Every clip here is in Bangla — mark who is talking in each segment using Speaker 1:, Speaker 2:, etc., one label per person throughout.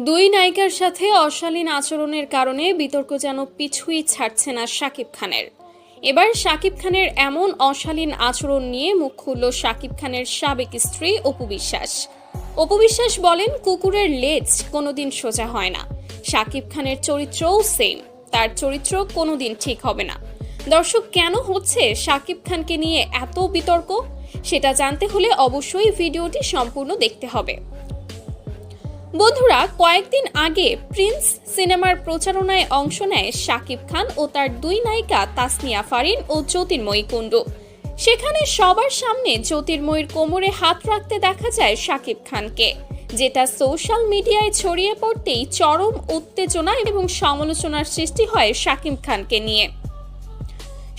Speaker 1: দুই নায়িকার সাথে অশালীন আচরণের কারণে বিতর্ক যেন পিছুই ছাড়ছে না শাকিব খানের। এবার শাকিব খানের এমন অশালীন আচরণ নিয়ে মুখ খুলল শাকিব খানের সাবেক স্ত্রী অপু বিশ্বাস। অপু বিশ্বাস বলেন, কুকুরের লেজ কোনোদিন সোজা হয় না। শাকিব খানের চরিত্রও সেম, তার চরিত্র কোনোদিন ঠিক হবে না। দর্শক, কেন হচ্ছে শাকিব খানকে নিয়ে এত বিতর্ক, সেটা জানতে হলে অবশ্যই ভিডিওটি সম্পূর্ণ দেখতে হবে। বন্ধুরা, কয়েকদিন আগে প্রিন্স সিনেমার প্রচারণায় অংশ নেয় শাকিব খান ও তার দুই নায়িকা তাসনিয়া ফারিন ও জ্যোতির্ময়ী কুণ্ডু। সেখানে সবার সামনে জ্যোতির্ময়ীর কোমরে হাত রাখতে দেখা যায় শাকিব খানকে, যেটা সোশ্যাল মিডিয়ায় ছড়িয়ে পড়তেই চরম উত্তেজনা এবং সমালোচনার সৃষ্টি হয় শাকিব খানকে নিয়ে।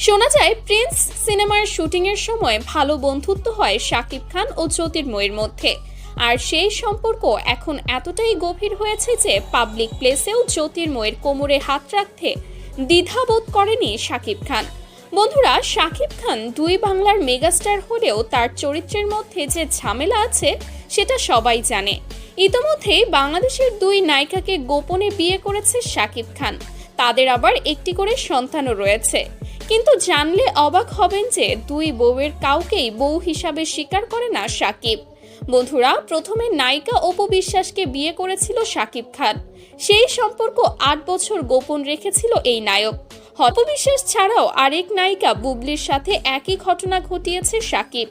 Speaker 1: শোনা যায়, প্রিন্স সিনেমার শুটিংয়ের সময় ভালো বন্ধুত্ব হয় শাকিব খান ও জ্যোতির্ময়ীর মধ্যে। আর সেই সম্পর্ক এখন এতটাই গভীর হয়েছে যে পাবলিক প্লেসেও জ্যোতির্ময়ের কোমরে হাত রাখতে দ্বিধাবোধ করেনি শাকিব খান। বন্ধুরা, শাকিব খান দুই বাংলার মেগাস্টার হলেও তার চরিত্রের মধ্যে যে ঝামেলা আছে সেটা সবাই জানে। ইতোমধ্যেই বাংলাদেশের দুই নায়িকাকে গোপনে বিয়ে করেছে শাকিব খান। তাদের আবার একটি করে সন্তানও রয়েছে। কিন্তু জানলে অবাক হবেন যে দুই বউয়ের কাউকেই বউ হিসাবে স্বীকার করে না শাকিব। বন্ধুরা, প্রথমে নায়িকা অপু বিশ্বাসকে বিয়ে করেছিল শাকিব খান। সেই সম্পর্ক ৮ বছর গোপন রেখেছিল এই নায়ক। অপু বিশ্বাস ছাড়াও আরেক নায়িকা বুবলির সাথে একই ঘটনা ঘটিয়েছে শাকিব।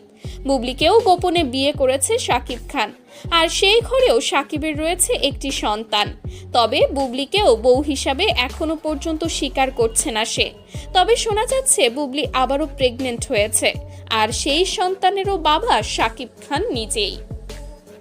Speaker 1: বুবলিকেও গোপনে বিয়ে করেছে শাকিব খান। আর সেই ঘরেও শাকিবের রয়েছে একটি সন্তান। তবে বুবলিকেও বউ হিসাবে এখনো পর্যন্ত স্বীকার করছে না সে। তবে শোনা যাচ্ছে বুবলি আবারও প্রেগনেন্ট হয়েছে, আর সেই সন্তানেরও বাবা শাকিব খান নিজেই।